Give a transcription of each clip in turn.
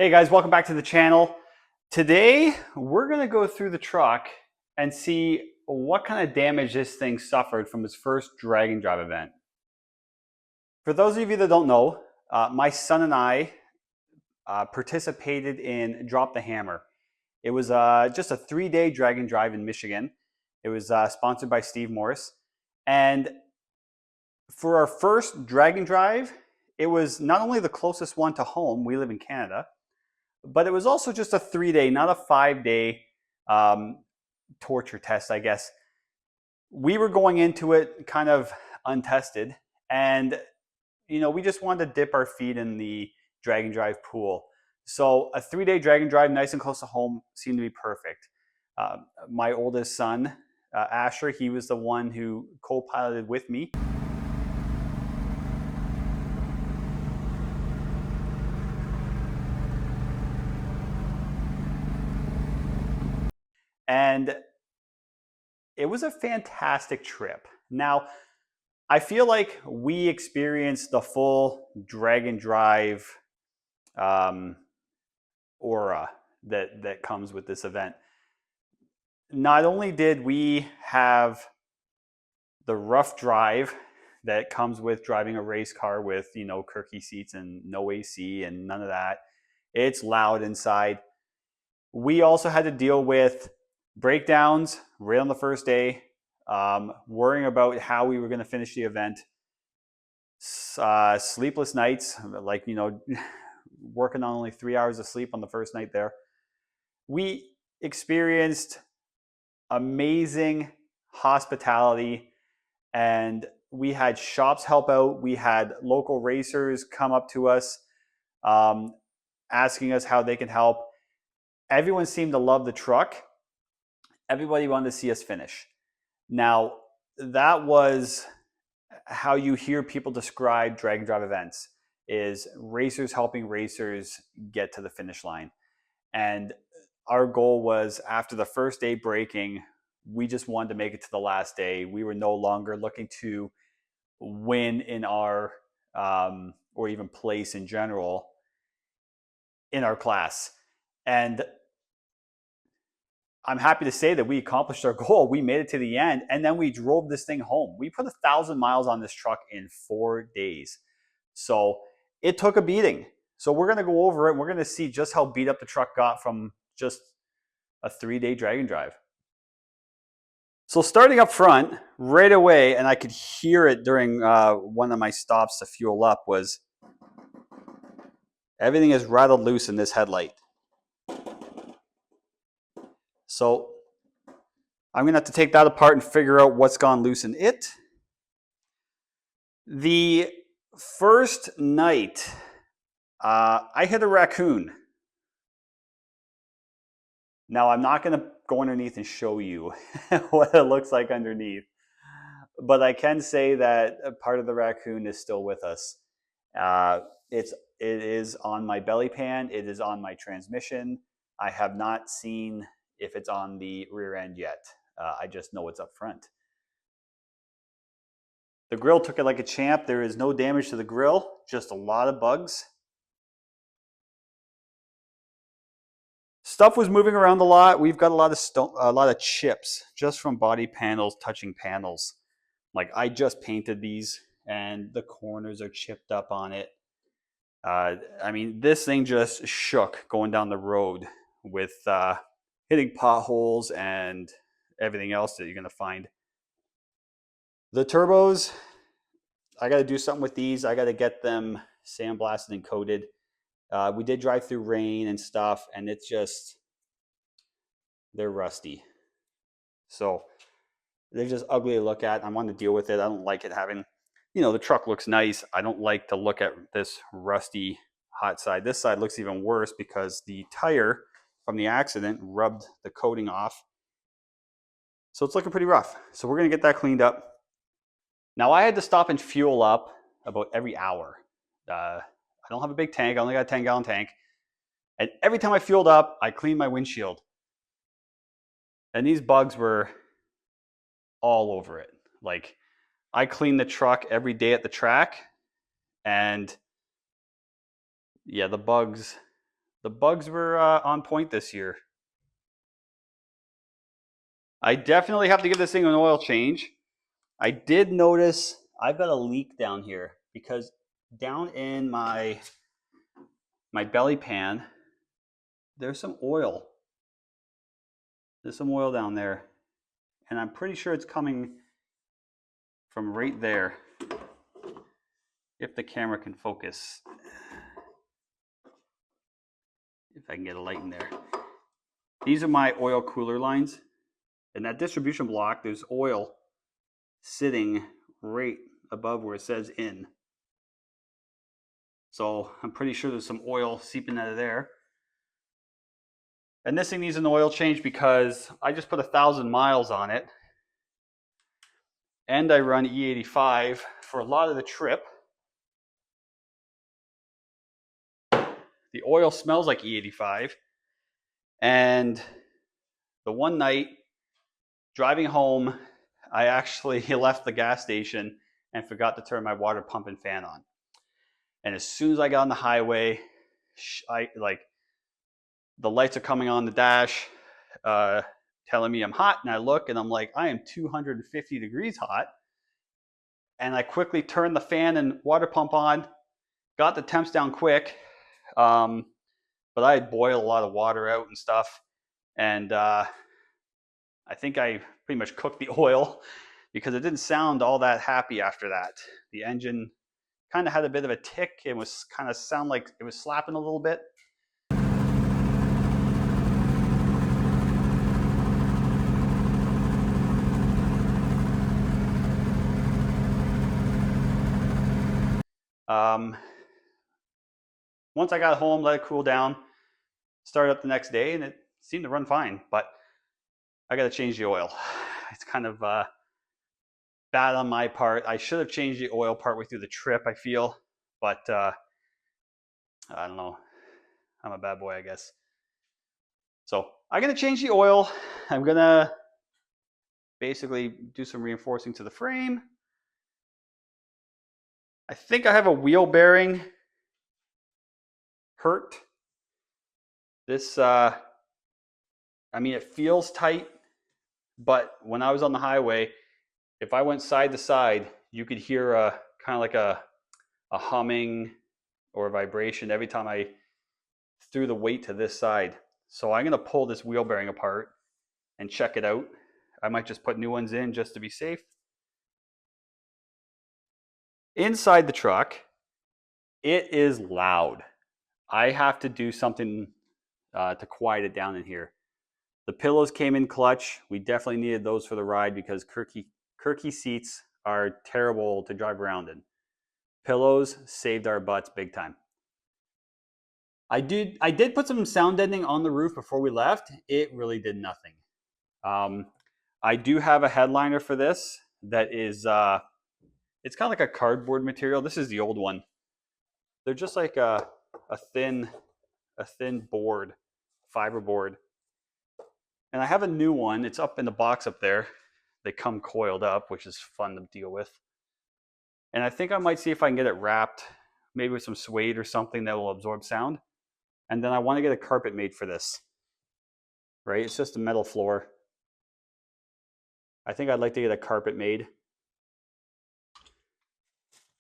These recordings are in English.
Hey guys, welcome back to the channel. Today, we're gonna go through the truck and see what kind of damage this thing suffered from its first drag and drive event. For those of you that don't know, my son and I participated in Drop the Hammer. It was just a 3-day drag and drive in Michigan. It was sponsored by Steve Morris. And for our first drag and drive, it was not only the closest one to home, we live in Canada, but it was also just a 3-day, not a 5-day torture test, I guess. We were going into it kind of untested, and we just wanted to dip our feet in the drag and drive pool. So a 3-day drag and drive, nice and close to home, seemed to be perfect. My oldest son, Asher, he was the one who co-piloted with me. And it was a fantastic trip. Now, I feel like we experienced the full drag and drive aura that comes with this event. Not only did we have the rough drive that comes with driving a race car with, Kirky seats and no AC and none of that. It's loud inside. We also had to deal with breakdowns right on the first day, worrying about how we were going to finish the event, sleepless nights, like, working on only 3 hours of sleep on the first night there. We experienced amazing hospitality, and we had shops help out. We had local racers come up to us, asking us how they can help. Everyone seemed to love the truck. Everybody wanted to see us finish. Now, that was how you hear people describe drag and drive events, is racers helping racers get to the finish line. And our goal was, after the first day braking, we just wanted to make it to the last day. We were no longer looking to win in our, or even place in general, in our class. And I'm happy to say that we accomplished our goal. We made it to the end, and then we drove this thing home. We put 1,000 miles on this truck in 4 days. So it took a beating. So we're going to go over it, and we're going to see just how beat up the truck got from just a 3-day drag and drive. So starting up front, right away, and I could hear it during one of my stops to fuel up, was everything is rattled loose in this headlight. So I'm going to have to take that apart and figure out what's gone loose in it. The first night, I hit a raccoon. Now, I'm not going to go underneath and show you what it looks like underneath, but I can say that a part of the raccoon is still with us. It is on my belly pan. It is on my transmission. I have not seen if it's on the rear end yet. I just know it's up front. The grill took it like a champ. There is no damage to the grill, just a lot of bugs. Stuff was moving around a lot. We've got a lot of chips just from body panels touching panels. Like, I just painted these, and the corners are chipped up on it. I mean, this thing just shook going down the road with hitting potholes and everything else that you're going to find. The turbos, I got to do something with these. I got to get them sandblasted and coated. We did drive through rain and stuff, and it's just, they're rusty. So they're just ugly to look at. I want to deal with it. I don't like it having, the truck looks nice. I don't like to look at this rusty hot side. This side looks even worse because the tire from the accident rubbed the coating off. So it's looking pretty rough. So we're going to get that cleaned up. Now, I had to stop and fuel up about every hour. I don't have a big tank. I only got a 10-gallon tank. And every time I fueled up, I cleaned my windshield. And these bugs were all over it. Like, I clean the truck every day at the track, and yeah, the bugs The bugs were on point this year. I definitely have to give this thing an oil change. I did notice I've got a leak down here because down in my belly pan, there's some oil. There's some oil down there. And I'm pretty sure it's coming from right there. If the camera can focus. If I can get a light in there. These are my oil cooler lines. And that distribution block, there's oil sitting right above where it says in. So I'm pretty sure there's some oil seeping out of there. And this thing needs an oil change because I just put 1,000 miles on it. And I run E85 for a lot of the trip. The oil smells like E85. And the one night, driving home, I actually left the gas station and forgot to turn my water pump and fan on. And as soon as I got on the highway, the lights are coming on the dash, telling me I'm hot, and I look and I'm like, I am 250 degrees hot. And I quickly turned the fan and water pump on, got the temps down quick, but I had boiled a lot of water out and stuff, and I think I pretty much cooked the oil because it didn't sound all that happy after that. The engine kind of had a bit of a tick. It was kind of sound like it was slapping a little bit. Once I got home, let it cool down, started up the next day, and it seemed to run fine, but I got to change the oil. It's kind of bad on my part. I should have changed the oil partway through the trip, I feel, but I don't know. I'm a bad boy, I guess. So I'm going to change the oil. I'm going to basically do some reinforcing to the frame. I think I have a wheel bearing hurt. This, I mean, it feels tight, but when I was on the highway, if I went side to side, you could hear a kind of like a humming or a vibration every time I threw the weight to this side. So I'm going to pull this wheel bearing apart and check it out. I might just put new ones in just to be safe. Inside the truck, it is loud. I have to do something to quiet it down in here. The pillows came in clutch. We definitely needed those for the ride because Kirky seats are terrible to drive around in. Pillows saved our butts big time. I did put some sound deadening on the roof before we left. It really did nothing. I do have a headliner for this that is it's kind of like a cardboard material. This is the old one. They're just like a thin board, fiber board. And I have a new one. It's up in the box up there. They come coiled up, which is fun to deal with. And I think I might see if I can get it wrapped, maybe with some suede or something that will absorb sound. And then I want to get a carpet made for this. Right? It's just a metal floor. I think I'd like to get a carpet made.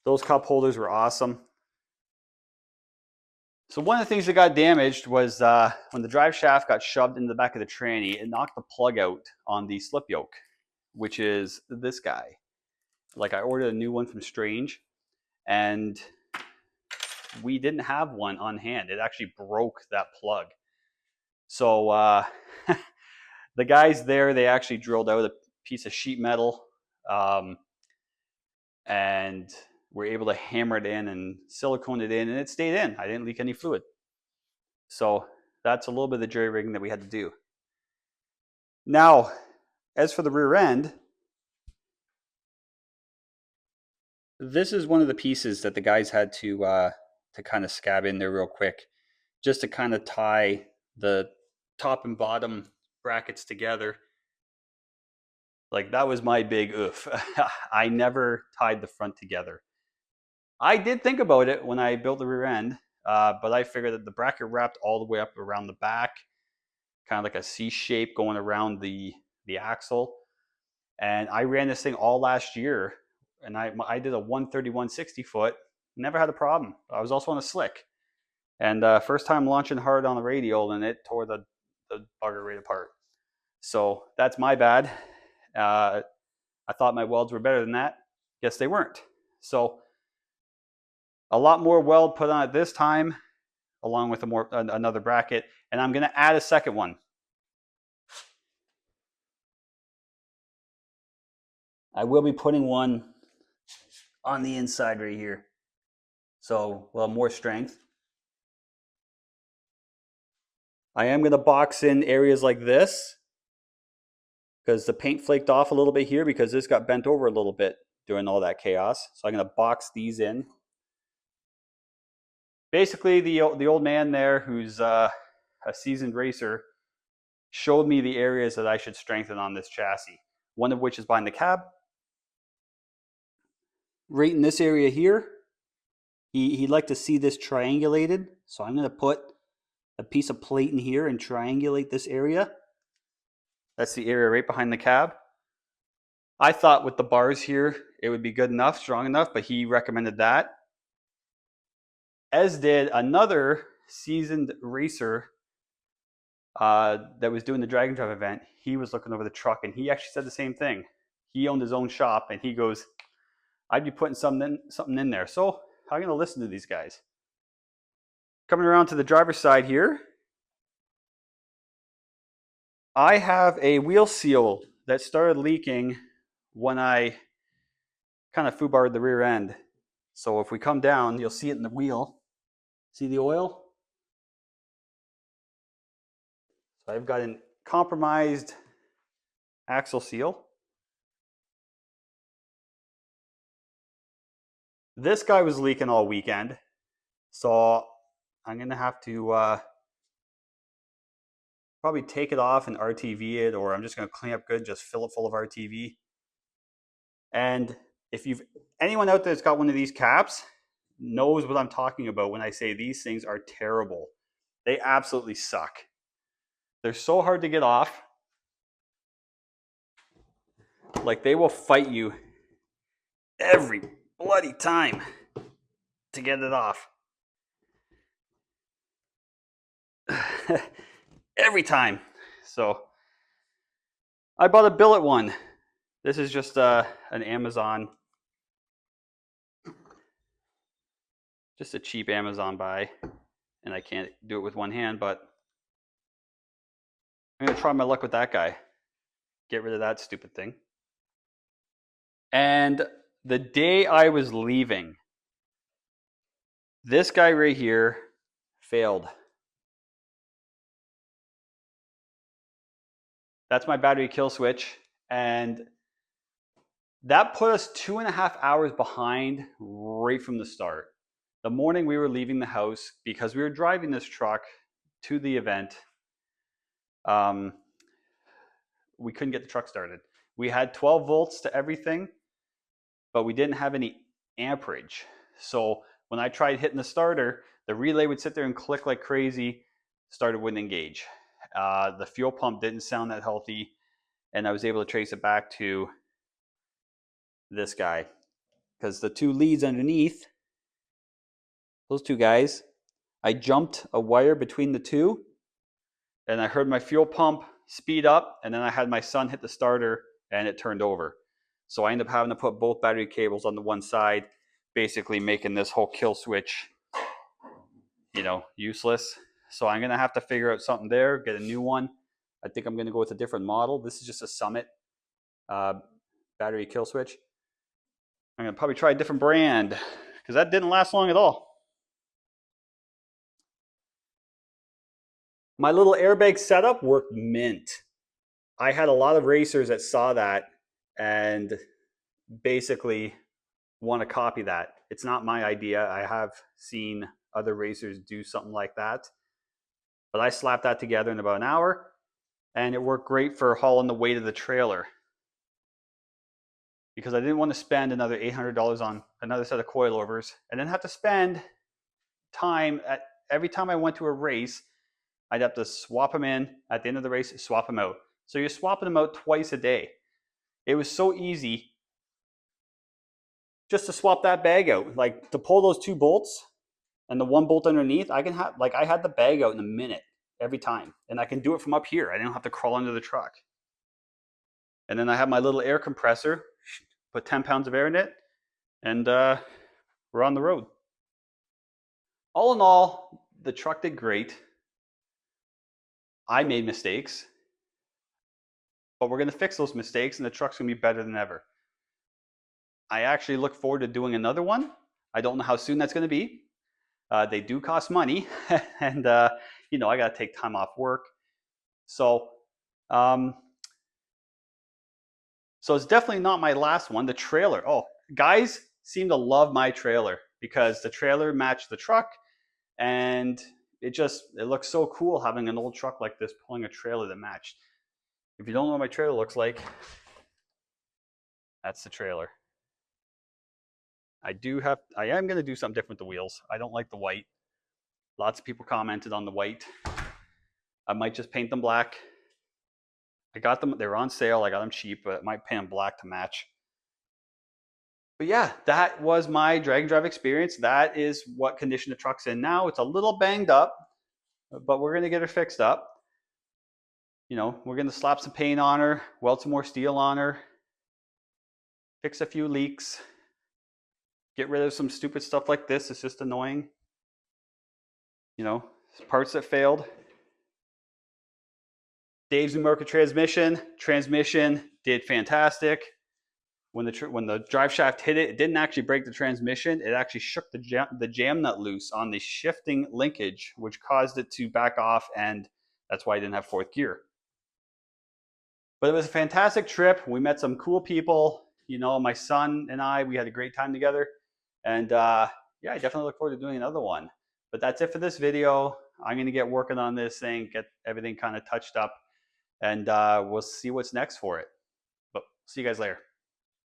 Those cup holders were awesome. So one of the things that got damaged was when the drive shaft got shoved into the back of the tranny, it knocked the plug out on the slip yoke, which is this guy. Like I ordered a new one from Strange, and we didn't have one on hand. It actually broke that plug. So the guys there, they actually drilled out a piece of sheet metal and were able to hammer it in and silicone it in, and it stayed in. I didn't leak any fluid. So that's a little bit of the jury rigging that we had to do. Now, as for the rear end, this is one of the pieces that the guys had to kind of scab in there real quick, just to kind of tie the top and bottom brackets together. Like that was my big oof. I never tied the front together. I did think about it when I built the rear end. but I figured that the bracket wrapped all the way up around the back, kind of like a C shape going around the axle. And I ran this thing all last year, and I did a 131 60 foot, never had a problem. I was also on a slick, and first time launching hard on the radial, and it tore the bugger right apart. So that's my bad. I thought my welds were better than that. Guess they weren't. So a lot more weld put on it this time, along with another bracket, and I'm going to add a second one. I will be putting one on the inside right here, so we'll have more strength. I am going to box in areas like this because the paint flaked off a little bit here because this got bent over a little bit during all that chaos. So I'm going to box these in. Basically, the old man there, who's a seasoned racer, showed me the areas that I should strengthen on this chassis. One of which is behind the cab. Right in this area here, he'd like to see this triangulated. So I'm going to put a piece of plate in here and triangulate this area. That's the area right behind the cab. I thought with the bars here, it would be good enough, strong enough, but he recommended that. As did another seasoned racer that was doing the Dragon Drive event. He was looking over the truck, and he actually said the same thing. He owned his own shop, and he goes, I'd be putting something in there. So I'm going to listen to these guys. Coming around to the driver's side here, I have a wheel seal that started leaking when I kind of foobarred the rear end. So if we come down, you'll see it in the wheel. See the oil? So I've got a compromised axle seal. This guy was leaking all weekend, so I'm going to have to probably take it off and RTV it, or I'm just going to clean up good, just fill it full of RTV. And if anyone out there that's got one of these caps knows what I'm talking about when I say these things are terrible. They absolutely suck. They're so hard to get off. Like, they will fight you every bloody time to get it off. Every time. So I bought a billet one. This is just an Amazon, just a cheap Amazon buy, and I can't do it with one hand, but I'm going to try my luck with that guy. Get rid of that stupid thing. And the day I was leaving, this guy right here failed. That's my battery kill switch, and that put us 2.5 hours behind right from the start. The morning we were leaving the house, because we were driving this truck to the event, we couldn't get the truck started. We had 12 volts to everything, but we didn't have any amperage. So when I tried hitting the starter, the relay would sit there and click like crazy, starter wouldn't engage. The fuel pump didn't sound that healthy, and I was able to trace it back to this guy, because the two leads underneath, those two guys, I jumped a wire between the two, and I heard my fuel pump speed up, and then I had my son hit the starter, and it turned over. So I ended up having to put both battery cables on the one side, basically making this whole kill switch, useless. So I'm going to have to figure out something there, get a new one. I think I'm going to go with a different model. This is just a Summit battery kill switch. I'm going to probably try a different brand, because that didn't last long at all. My little airbag setup worked mint. I had a lot of racers that saw that and basically want to copy that. It's not my idea. I have seen other racers do something like that, but I slapped that together in about an hour, and it worked great for hauling the weight of the trailer, because I didn't want to spend another $800 on another set of coilovers and then have to spend time, every time I went to a race, I'd have to swap them in at the end of the race, swap them out. So you're swapping them out twice a day. It was so easy just to swap that bag out, like to pull those 2 bolts and the 1 bolt underneath. I had the bag out in a minute every time, and I can do it from up here. I didn't have to crawl under the truck. And then I have my little air compressor, put 10 pounds of air in it, and we're on the road. All in all, the truck did great. I made mistakes, but we're going to fix those mistakes, and the truck's going to be better than ever. I actually look forward to doing another one. I don't know how soon that's going to be. They do cost money, and you know, I got to take time off work. So it's definitely not my last one. The trailer. Oh, guys seem to love my trailer because the trailer matched the truck, and it looks so cool having an old truck like this pulling a trailer that matched. If you don't know what my trailer looks like, that's the trailer. I am going to do something different with the wheels. I don't like the white. Lots of people commented on the white. I might just paint them black. I got them, they were on sale. I got them cheap, but I might paint them black to match. But yeah, that was my drag and drive experience. That is what condition the truck's in now. It's a little banged up, but we're going to get her fixed up. You know, we're going to slap some paint on her, weld some more steel on her, fix a few leaks, get rid of some stupid stuff like this. It's just annoying. You know, parts that failed. Dave's New Market transmission did fantastic. When the drive shaft hit it, it didn't actually break the transmission. It actually shook the jam nut loose on the shifting linkage, which caused it to back off, and that's why I didn't have 4th gear. But it was a fantastic trip. We met some cool people. You know, my son and I, we had a great time together. And yeah, I definitely look forward to doing another one. But that's it for this video. I'm going to get working on this thing, get everything kind of touched up, and we'll see what's next for it. But see you guys later.